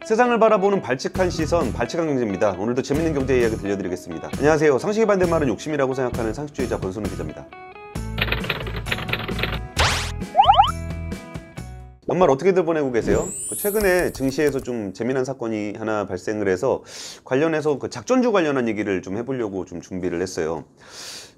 세상을 바라보는 발칙한 시선, 발칙한 경제입니다. 오늘도 재밌는 경제 이야기 들려드리겠습니다. 안녕하세요. 상식의 반대말은 욕심이라고 생각하는 상식주의자 권순우 기자입니다. 연말 어떻게들 보내고 계세요? 최근에 증시에서 좀 재미난 사건이 하나 발생을 해서 관련해서 작전주 관련한 얘기를 좀 해보려고 좀 준비를 했어요.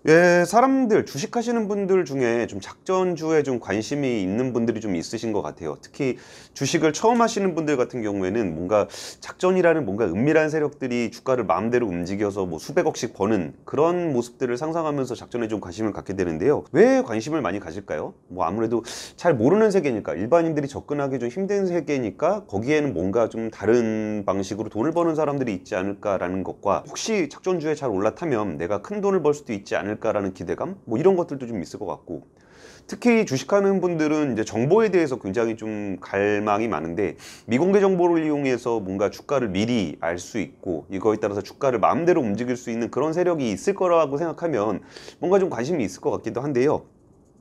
예, 사람들, 주식하시는 분들 중에 좀 작전주에 좀 관심이 있는 분들이 좀 있으신 것 같아요. 특히 주식을 처음 하시는 분들 같은 경우에는 뭔가 작전이라는 뭔가 은밀한 세력들이 주가를 마음대로 움직여서 뭐 수백억씩 버는 그런 모습들을 상상하면서 작전에 좀 관심을 갖게 되는데요. 왜 관심을 많이 가질까요? 뭐 아무래도 잘 모르는 세계니까, 일반인들이 접근하기 좀 힘든 세계니까 거기에는 뭔가 좀 다른 방식으로 돈을 버는 사람들이 있지 않을까라는 것과, 혹시 작전주에 잘 올라타면 내가 큰 돈을 벌 수도 있지 않을까라는 기대감? 뭐 이런 것들도 좀 있을 것 같고, 특히 주식하는 분들은 이제 정보에 대해서 굉장히 좀 갈망이 많은데, 미공개 정보를 이용해서 뭔가 주가를 미리 알 수 있고 이거에 따라서 주가를 마음대로 움직일 수 있는 그런 세력이 있을 거라고 생각하면 뭔가 좀 관심이 있을 것 같기도 한데요.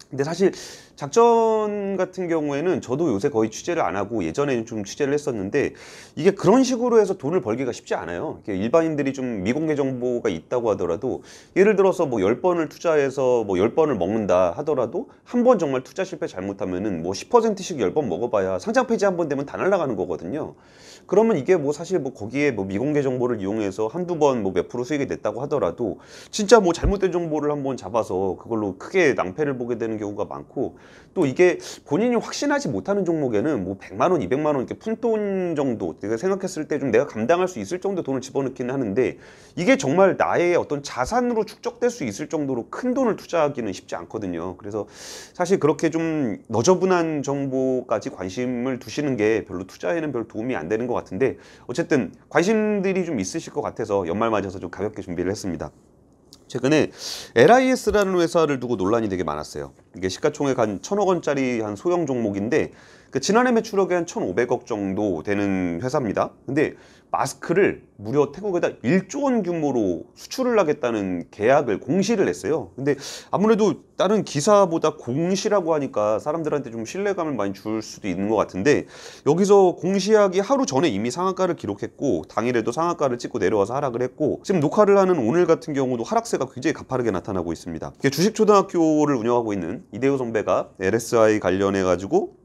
근데 사실 작전 같은 경우에는 저도 요새 거의 취재를 안 하고 예전에는 좀 취재를 했었는데, 이게 그런 식으로 해서 돈을 벌기가 쉽지 않아요. 일반인들이 좀 미공개 정보가 있다고 하더라도, 예를 들어서 뭐 10번을 투자해서 뭐 10번을 먹는다 하더라도 한 번 정말 투자 실패 잘못하면은 뭐 10%씩 10번 먹어봐야 상장 폐지 한 번 되면 다 날아가는 거거든요. 그러면 이게 뭐 사실 뭐 거기에 뭐 미공개 정보를 이용해서 한두 번 뭐 몇 프로 수익이 냈다고 하더라도 진짜 뭐 잘못된 정보를 한번 잡아서 그걸로 크게 낭패를 보게 되는 경우가 많고, 또 이게 본인이 확신하지 못하는 종목에는 뭐 100만 원, 200만 원 이렇게 푼돈 정도, 내가 생각했을 때 좀 내가 감당할 수 있을 정도 돈을 집어넣기는 하는데, 이게 정말 나의 어떤 자산으로 축적될 수 있을 정도로 큰 돈을 투자하기는 쉽지 않거든요. 그래서 사실 그렇게 좀 너저분한 정보까지 관심을 두시는 게 별로 투자에는 별 도움이 안 되는 것 같은데, 어쨌든 관심들이 좀 있으실 것 같아서 연말 맞아서 좀 가볍게 준비를 했습니다. 최근에 LIS라는 회사를 두고 논란이 되게 많았어요. 이게 시가총액 한 1,000억 원짜리 한 소형 종목인데, 지난해 매출액이 한 1,500억 정도 되는 회사입니다. 근데 마스크를 무려 태국에다 1조 원 규모로 수출을 하겠다는 계약을 공시를 했어요. 근데 아무래도 다른 기사보다 공시라고 하니까 사람들한테 좀 신뢰감을 많이 줄 수도 있는 것 같은데, 여기서 공시하기 하루 전에 이미 상한가를 기록했고 당일에도 상한가를 찍고 내려와서 하락을 했고, 지금 녹화를 하는 오늘 같은 경우도 하락세가 굉장히 가파르게 나타나고 있습니다. 주식초등학교를 운영하고 있는 이대호 선배가 LSI 관련해가지고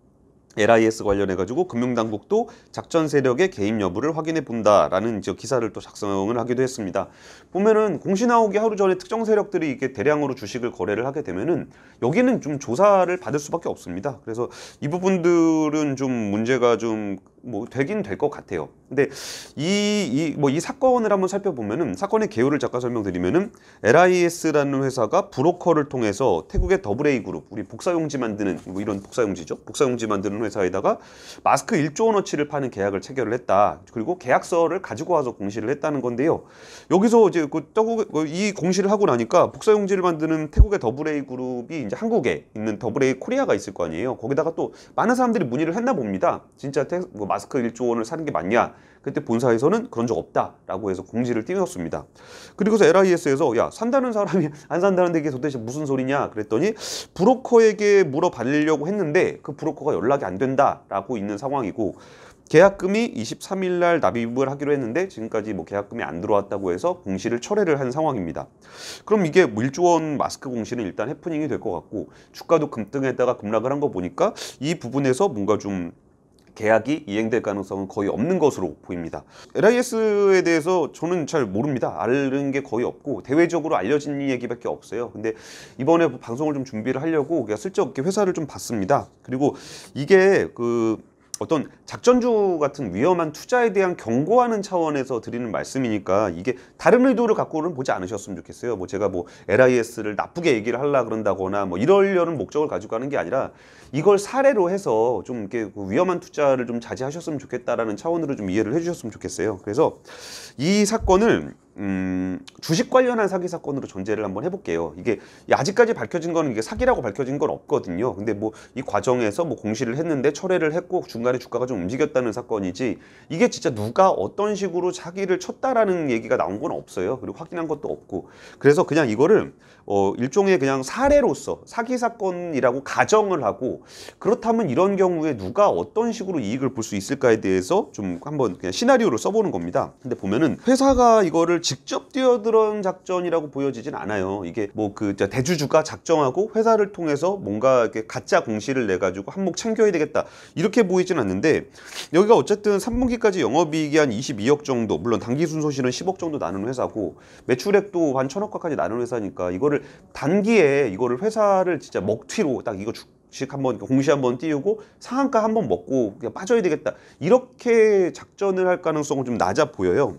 LIS 관련해가지고 금융당국도 작전 세력의 개입 여부를 확인해 본다라는 기사를 또 작성을 하기도 했습니다. 보면은 공시 나오기 하루 전에 특정 세력들이 이게 대량으로 주식을 거래를 하게 되면은 여기는 좀 조사를 받을 수밖에 없습니다. 그래서 이 부분들은 좀 문제가 좀 뭐 되긴 될 것 같아요. 근데 이 사건을 한번 살펴보면은, 사건의 개요를 잠깐 설명드리면은, LIS라는 회사가 브로커를 통해서 태국의 더블A 그룹, 우리 복사용지 만드는 뭐 이런 복사용지죠. 복사용지 만드는 회사에다가 마스크 1조 원어치를 파는 계약을 체결을 했다. 그리고 계약서를 가지고 와서 공시를 했다는 건데요. 여기서 이제 이 공시를 하고 나니까 복사용지를 만드는 태국의 더블A 그룹이 이제 한국에 있는 더블A 코리아가 있을 거 아니에요. 거기다가 또 많은 사람들이 문의를 했나 봅니다. 진짜 마스크 1조 원을 사는 게 맞냐? 그때 본사에서는 그런 적 없다라고 해서 공지를 띄웠습니다. 그리고서 LIS에서 야, 산다는 사람이 안 산다는데 이게 도대체 무슨 소리냐? 그랬더니 브로커에게 물어보려고 했는데 그 브로커가 연락이 안 된다라고 있는 상황이고, 계약금이 23일 날 납입을 하기로 했는데 지금까지 뭐 계약금이 안 들어왔다고 해서 공시를 철회를 한 상황입니다. 그럼 이게 1조 원 마스크 공시는 일단 해프닝이 될 것 같고, 주가도 급등했다가 급락을 한 거 보니까 이 부분에서 뭔가 좀 계약이 이행될 가능성은 거의 없는 것으로 보입니다. LIS에 대해서 저는 잘 모릅니다. 아는 게 거의 없고 대외적으로 알려진 얘기밖에 없어요. 근데 이번에 방송을 좀 준비를 하려고 그냥 슬쩍 이렇게 회사를 좀 봤습니다. 그리고 이게 어떤 작전주 같은 위험한 투자에 대한 경고하는 차원에서 드리는 말씀이니까 이게 다른 의도를 갖고는 보지 않으셨으면 좋겠어요. 뭐 제가 뭐 LIS를 나쁘게 얘기를 하려 그런다거나 뭐 이러려는 목적을 가지고 하는 게 아니라, 이걸 사례로 해서 좀 이렇게 위험한 투자를 좀 자제하셨으면 좋겠다라는 차원으로 좀 이해를 해주셨으면 좋겠어요. 그래서 이 사건을 주식 관련한 사기 사건으로 전제를 한번 해볼게요. 이게 아직까지 밝혀진 거는 이게 사기라고 밝혀진 건 없거든요. 근데 뭐 이 과정에서 뭐 공시를 했는데 철회를 했고 중간에 주가가 좀 움직였다는 사건이지, 이게 진짜 누가 어떤 식으로 사기를 쳤다라는 얘기가 나온 건 없어요. 그리고 확인한 것도 없고. 그래서 그냥 이거를 일종의 그냥 사례로서 사기 사건이라고 가정을 하고, 그렇다면 이런 경우에 누가 어떤 식으로 이익을 볼 수 있을까에 대해서 좀 한번 그냥 시나리오를 써보는 겁니다. 근데 보면은 회사가 이거를 직접 뛰어들은 작전이라고 보여지진 않아요. 이게 뭐 그 대주주가 작정하고 회사를 통해서 뭔가 이렇게 가짜 공시를 내 가지고 한몫 챙겨야 되겠다 이렇게 보이진 않는데, 여기가 어쨌든 3분기까지 영업이익이 한 22억 정도, 물론 당기 순손실은 10억 정도 나는 회사고 매출액도 한 1,000억까지 나는 회사니까, 이거를 단기에 이거를 회사를 진짜 먹튀로 딱 이거 주식 한번 공시 한번 띄우고 상한가 한번 먹고 그냥 빠져야 되겠다 이렇게 작전을 할 가능성은 좀 낮아 보여요.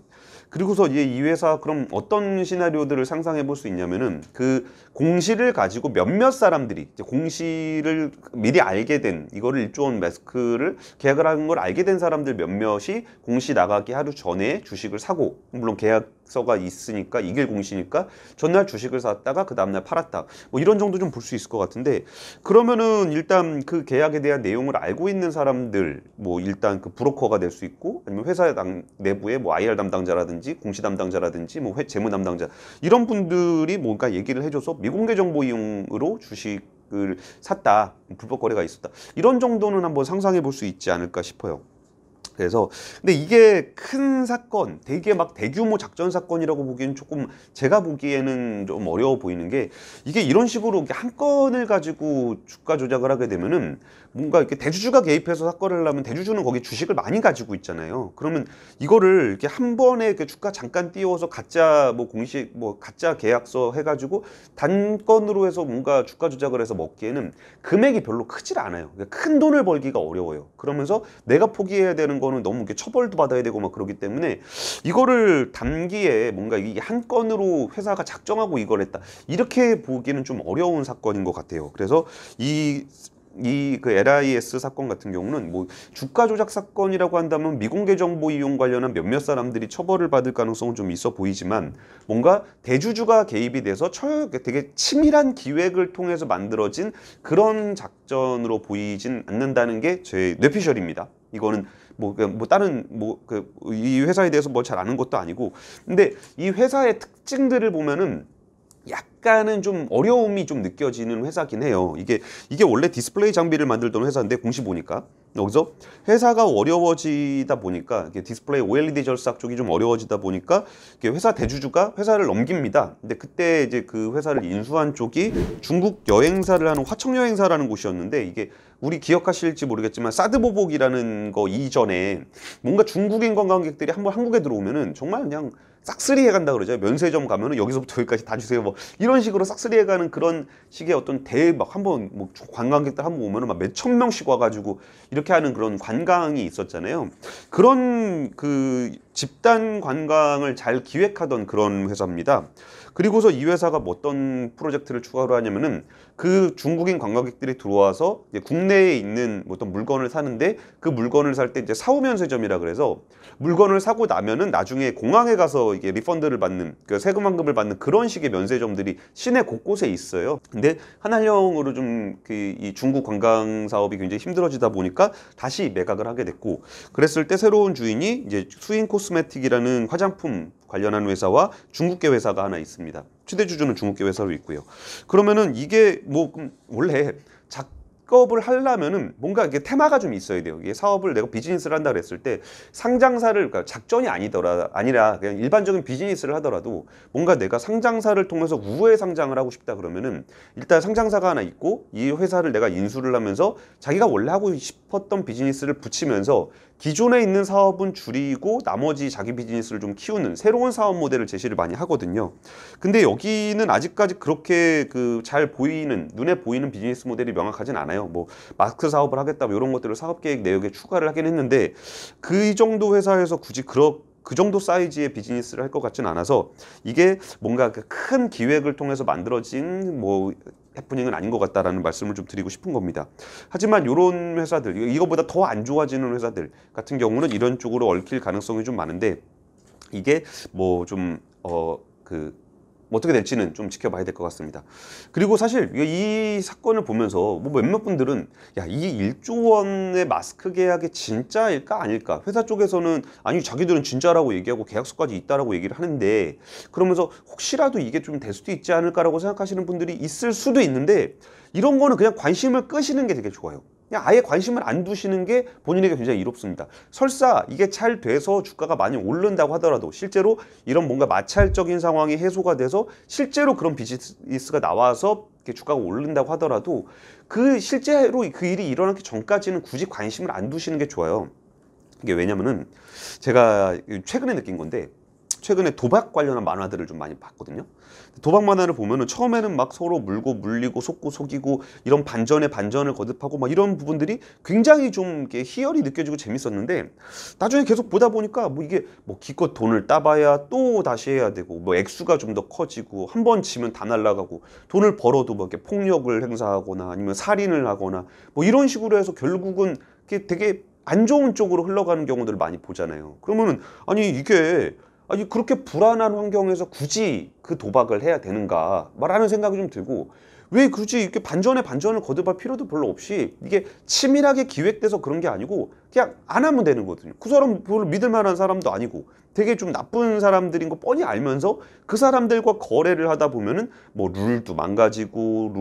그리고서 이제 이 회사 그럼 어떤 시나리오들을 상상해 볼 수 있냐면은, 그 공시를 가지고 몇몇 사람들이 이제 공시를 미리 알게 된, 이거를 일조원 매스크를 계약을 하는 걸 알게 된 사람들 몇몇이 공시 나가기 하루 전에 주식을 사고, 물론 계약서가 있으니까 이길 공시니까 전날 주식을 샀다가 그 다음날 팔았다, 뭐 이런 정도 좀 볼 수 있을 것 같은데, 그러면은 일단 그 계약에 대한 내용을 알고 있는 사람들, 뭐 일단 그 브로커가 될 수 있고, 아니면 회사 내부에 뭐 IR 담당자라든지 공시 담당자라든지 뭐 재무 담당자, 이런 분들이 뭔가 얘기를 해줘서 미공개 정보 이용으로 주식을 샀다, 불법 거래가 있었다, 이런 정도는 한번 상상해 볼 수 있지 않을까 싶어요. 그래서 근데 이게 큰 사건, 되게 막 대규모 작전 사건이라고 보기에는 조금, 제가 보기에는 좀 어려워 보이는 게, 이게 이런 식으로 한 건을 가지고 주가 조작을 하게 되면은 뭔가 이렇게 대주주가 개입해서 사건을 하려면 대주주는 거기 주식을 많이 가지고 있잖아요. 그러면 이거를 이렇게 한 번에 그 주가 잠깐 띄워서 가짜 뭐 공시 뭐 가짜 계약서 해가지고 단건으로 해서 뭔가 주가 조작을 해서 먹기에는 금액이 별로 크질 않아요. 그러니까 큰 돈을 벌기가 어려워요. 그러면서 내가 포기해야 되는 거는 너무 이렇게 처벌도 받아야 되고 막 그러기 때문에, 이거를 단기에 뭔가 이게 한 건으로 회사가 작정하고 이걸 했다 이렇게 보기는 좀 어려운 사건인 것 같아요. 그래서 이 그 LIS 사건 같은 경우는 뭐 주가 조작 사건이라고 한다면 미공개 정보 이용 관련한 몇몇 사람들이 처벌을 받을 가능성은 좀 있어 보이지만, 뭔가 대주주가 개입이 돼서 되게 치밀한 기획을 통해서 만들어진 그런 작전으로 보이진 않는다는 게 제 뇌피셜입니다. 이거는 뭐 다른 이 회사에 대해서 뭐 잘 아는 것도 아니고, 근데 이 회사의 특징들을 보면은 약간은 좀 어려움이 좀 느껴지는 회사긴 해요. 이게 원래 디스플레이 장비를 만들던 회사인데 공시 보니까 여기서 회사가 어려워지다 보니까, 디스플레이 OLED 절삭 쪽이 좀 어려워지다 보니까 회사 대주주가 회사를 넘깁니다. 근데 그때 이제 그 회사를 인수한 쪽이 중국 여행사를 하는 화청여행사라는 곳이었는데, 이게 우리 기억하실지 모르겠지만 사드보복이라는 거 이전에 뭔가 중국인 관광객들이 한번 한국에 들어오면은 정말 그냥 싹쓸이 해간다 그러죠. 면세점 가면은 여기서부터 여기까지 다 주세요, 뭐 이런 식으로 싹쓸이 해가는 그런 식의 어떤 막 한번 뭐 관광객들 한번 오면은 막 몇천 명씩 와가지고 이렇게 하는 그런 관광이 있었잖아요. 그런 그 집단 관광을 잘 기획하던 그런 회사입니다. 그리고서 이 회사가 뭐 어떤 프로젝트를 추가로 하냐면은, 그 중국인 관광객들이 들어와서 이제 국내에 있는 어떤 물건을 사는데, 그 물건을 살 때 이제 사후면세점이라 그래서 물건을 사고 나면은 나중에 공항에 가서 이게 리펀드를 받는, 그 세금 환급을 받는 그런 식의 면세점들이 시내 곳곳에 있어요. 근데 한한령으로 좀 이 중국 관광 사업이 굉장히 힘들어지다 보니까 다시 매각을 하게 됐고, 그랬을 때 새로운 주인이 이제 수인 코스메틱이라는 화장품 관련한 회사와 중국계 회사가 하나 있습니다. 최대 주주는 중국계 회사로 있고요. 그러면은 이게 뭐 원래 작업을 하려면은 뭔가 이게 테마가 좀 있어야 돼요. 이게 사업을 내가 비즈니스를 한다 그랬을 때 상장사를, 그러니까 작전이 아니라 그냥 일반적인 비즈니스를 하더라도 뭔가 내가 상장사를 통해서 우회 상장을 하고 싶다 그러면은 일단 상장사가 하나 있고, 이 회사를 내가 인수를 하면서 자기가 원래 하고 싶었던 비즈니스를 붙이면서 기존에 있는 사업은 줄이고 나머지 자기 비즈니스를 좀 키우는 새로운 사업 모델을 제시를 많이 하거든요. 근데 여기는 아직까지 그렇게 그 잘 보이는, 눈에 보이는 비즈니스 모델이 명확하진 않아요. 뭐 마스크 사업을 하겠다 뭐 이런 것들을 사업계획 내역에 추가를 하긴 했는데, 그 정도 회사에서 굳이 그 정도 사이즈의 비즈니스를 할 것 같지는 않아서, 이게 뭔가 그 큰 기획을 통해서 만들어진 뭐 해프닝은 아닌 것 같다라는 말씀을 좀 드리고 싶은 겁니다. 하지만 이런 회사들, 이거보다 더 안 좋아지는 회사들 같은 경우는 이런 쪽으로 얽힐 가능성이 좀 많은데, 이게 뭐 좀 그 어떻게 될지는 좀 지켜봐야 될 것 같습니다. 그리고 사실 이 사건을 보면서 뭐 몇몇 분들은 야, 이 1조 원의 마스크 계약이 진짜일까 아닐까? 회사 쪽에서는 아니 자기들은 진짜라고 얘기하고 계약서까지 있다라고 얘기를 하는데 그러면서 혹시라도 이게 좀 될 수도 있지 않을까라고 생각하시는 분들이 있을 수도 있는데 이런 거는 그냥 관심을 끄시는 게 되게 좋아요. 그냥 아예 관심을 안 두시는 게 본인에게 굉장히 이롭습니다. 설사 이게 잘 돼서 주가가 많이 오른다고 하더라도 실제로 이런 뭔가 마찰적인 상황이 해소가 돼서 실제로 그런 비즈니스가 나와서 이렇게 주가가 오른다고 하더라도 그 실제로 그 일이 일어나기 전까지는 굳이 관심을 안 두시는 게 좋아요. 이게 왜냐면은 제가 최근에 느낀 건데 최근에 도박 관련한 만화들을 좀 많이 봤거든요. 도박 만화를 보면은 처음에는 막 서로 물고 물리고 속고 속이고 이런 반전에 반전을 거듭하고 막 이런 부분들이 굉장히 좀 이렇게 희열이 느껴지고 재밌었는데 나중에 계속 보다 보니까 뭐 이게 뭐 기껏 돈을 따봐야 또 다시 해야 되고 뭐 액수가 좀 더 커지고 한 번 지면 다 날라가고 돈을 벌어도 뭐 이렇게 폭력을 행사하거나 아니면 살인을 하거나 뭐 이런 식으로 해서 결국은 이게 되게 안 좋은 쪽으로 흘러가는 경우들을 많이 보잖아요. 그러면은 아니 이게 아니 그렇게 불안한 환경에서 굳이 그 도박을 해야 되는가 라는 생각이 좀 들고 왜 굳이 이렇게 반전에 반전을 거듭할 필요도 별로 없이 이게 치밀하게 기획돼서 그런 게 아니고 그냥 안 하면 되는 거거든요. 그 사람 별로 믿을 만한 사람도 아니고 되게 좀 나쁜 사람들인 거 뻔히 알면서 그 사람들과 거래를 하다 보면은 뭐 룰도 망가지고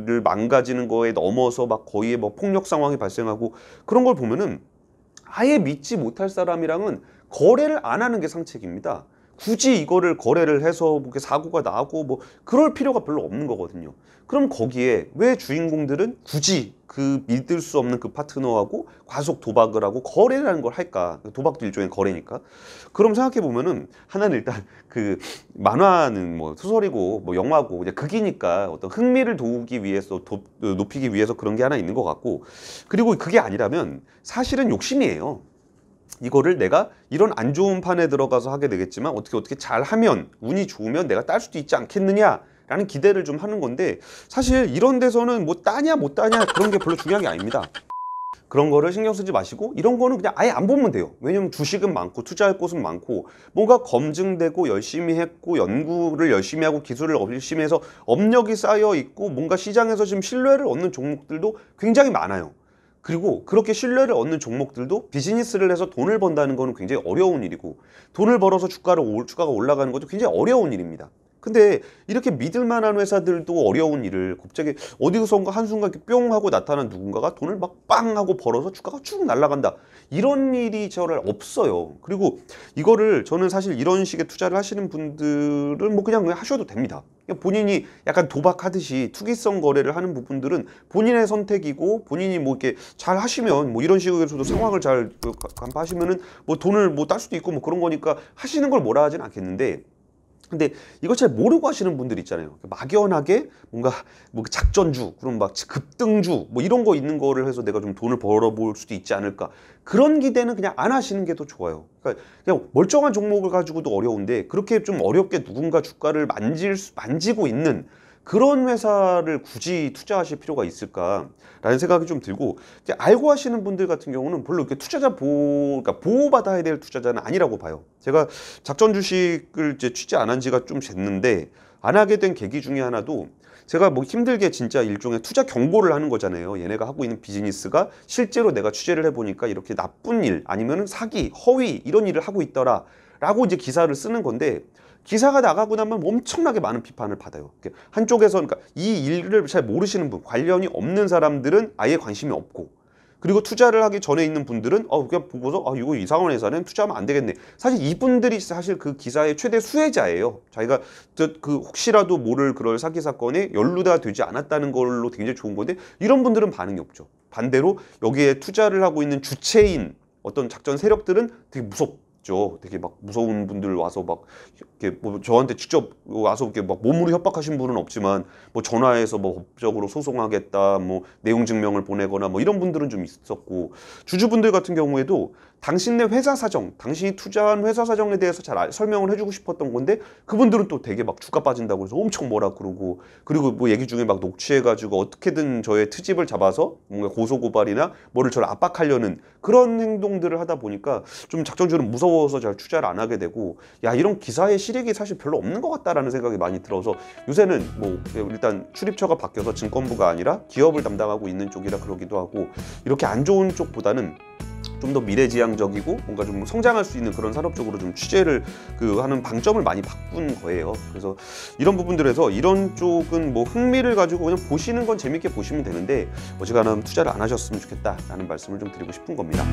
룰을 망가지는 거에 넘어서 막 거의 뭐 폭력 상황이 발생하고 그런 걸 보면은 아예 믿지 못할 사람이랑은 거래를 안 하는 게 상책입니다. 굳이 이거를 거래를 해서 뭐 사고가 나고 뭐 그럴 필요가 별로 없는 거거든요. 그럼 거기에 왜 주인공들은 굳이 그 믿을 수 없는 그 파트너하고 과속 도박을 하고 거래라는 걸 할까? 도박도 일종의 거래니까. 그럼 생각해 보면은 하나는 일단 그 만화는 뭐 소설이고 뭐 영화고 이제 극이니까 어떤 흥미를 돋우기 위해서 높이기 위해서 그런 게 하나 있는 것 같고 그리고 그게 아니라면 사실은 욕심이에요. 이거를 내가 이런 안 좋은 판에 들어가서 하게 되겠지만 어떻게 잘 하면 운이 좋으면 내가 딸 수도 있지 않겠느냐라는 기대를 좀 하는 건데 사실 이런 데서는 뭐 따냐 못 따냐 그런 게 별로 중요한 게 아닙니다. 그런 거를 신경 쓰지 마시고 이런 거는 그냥 아예 안 보면 돼요. 왜냐면 주식은 많고 투자할 곳은 많고 뭔가 검증되고 열심히 했고 연구를 열심히 하고 기술을 열심히 해서 업력이 쌓여 있고 뭔가 시장에서 지금 신뢰를 얻는 종목들도 굉장히 많아요. 그리고 그렇게 신뢰를 얻는 종목들도 비즈니스를 해서 돈을 번다는 거는 굉장히 어려운 일이고 돈을 벌어서 주가가 올라가는 것도 굉장히 어려운 일입니다. 근데 이렇게 믿을 만한 회사들도 어려운 일을 갑자기 어디선가 한순간 이렇게 뿅 하고 나타난 누군가가 돈을 막 빵 하고 벌어서 주가가 쭉 날아간다. 이런 일이 저를 없어요. 그리고 이거를 저는 사실 이런 식의 투자를 하시는 분들은 뭐 그냥 하셔도 됩니다. 그냥 본인이 약간 도박하듯이 투기성 거래를 하는 부분들은 본인의 선택이고 본인이 뭐 이렇게 잘 하시면 뭐 이런 식으로도 상황을 잘 간파하시면은 뭐 돈을 뭐 딸 수도 있고 뭐 그런 거니까 하시는 걸 뭐라 하진 않겠는데 근데 이걸 잘 모르고 하시는 분들 있잖아요. 막연하게 뭔가 뭐 작전주, 그럼 막 급등주 뭐 이런 거 있는 거를 해서 내가 좀 돈을 벌어볼 수도 있지 않을까. 그런 기대는 그냥 안 하시는 게 더 좋아요. 그러니까 그냥 멀쩡한 종목을 가지고도 어려운데 그렇게 좀 어렵게 누군가 주가를 만지고 있는 그런 회사를 굳이 투자하실 필요가 있을까라는 생각이 좀 들고 알고 하시는 분들 같은 경우는 별로 이렇게 그러니까 보호받아야 될 투자자는 아니라고 봐요. 제가 작전 주식을 이제 취재 안 한 지가 좀 됐는데 안 하게 된 계기 중에 하나도 제가 뭐 힘들게 진짜 일종의 투자 경고를 하는 거잖아요. 얘네가 하고 있는 비즈니스가 실제로 내가 취재를 해보니까 이렇게 나쁜 일 아니면 사기, 허위 이런 일을 하고 있더라라고 이제 기사를 쓰는 건데 기사가 나가고 나면 엄청나게 많은 비판을 받아요. 한쪽에서 그러니까 이 일을 잘 모르시는 분, 관련이 없는 사람들은 아예 관심이 없고 그리고 투자를 하기 전에 있는 분들은 그냥 보고서 이거 이상한 회사는 투자하면 안 되겠네. 사실 이분들이 사실 그 기사의 최대 수혜자예요. 자기가 그 혹시라도 모를 그럴 사기 사건에 연루가 되지 않았다는 걸로 굉장히 좋은 건데 이런 분들은 반응이 없죠. 반대로 여기에 투자를 하고 있는 주체인 어떤 작전 세력들은 되게 무섭죠. 되게 막 무서운 분들 와서 막 이렇게 뭐 저한테 직접 와서 이렇게 막 몸으로 협박하신 분은 없지만 뭐 전화해서 뭐 법적으로 소송하겠다, 뭐 내용 증명을 보내거나 뭐 이런 분들은 좀 있었고 주주분들 같은 경우에도 당신네 회사 사정, 당신이 투자한 회사 사정에 대해서 잘 설명을 해주고 싶었던 건데 그분들은 또 되게 막 주가 빠진다고 해서 엄청 뭐라 그러고, 그리고 뭐 얘기 중에 막 녹취해가지고 어떻게든 저의 트집을 잡아서 뭔가 고소고발이나 뭐를 저를 압박하려는 그런 행동들을 하다 보니까 좀 작전주는 무서워서 잘 투자를 안 하게 되고, 야, 이런 기사의 실익이 사실 별로 없는 것 같다라는 생각이 많이 들어서 요새는 뭐 일단 출입처가 바뀌어서 증권부가 아니라 기업을 담당하고 있는 쪽이라 그러기도 하고, 이렇게 안 좋은 쪽보다는 좀 더 미래지향적이고 뭔가 좀 성장할 수 있는 그런 산업 쪽으로 좀 취재를 하는 방점을 많이 바꾼 거예요. 그래서 이런 부분들에서 이런 쪽은 뭐 흥미를 가지고 그냥 보시는 건 재밌게 보시면 되는데 어지간하면 투자를 안 하셨으면 좋겠다라는 말씀을 좀 드리고 싶은 겁니다.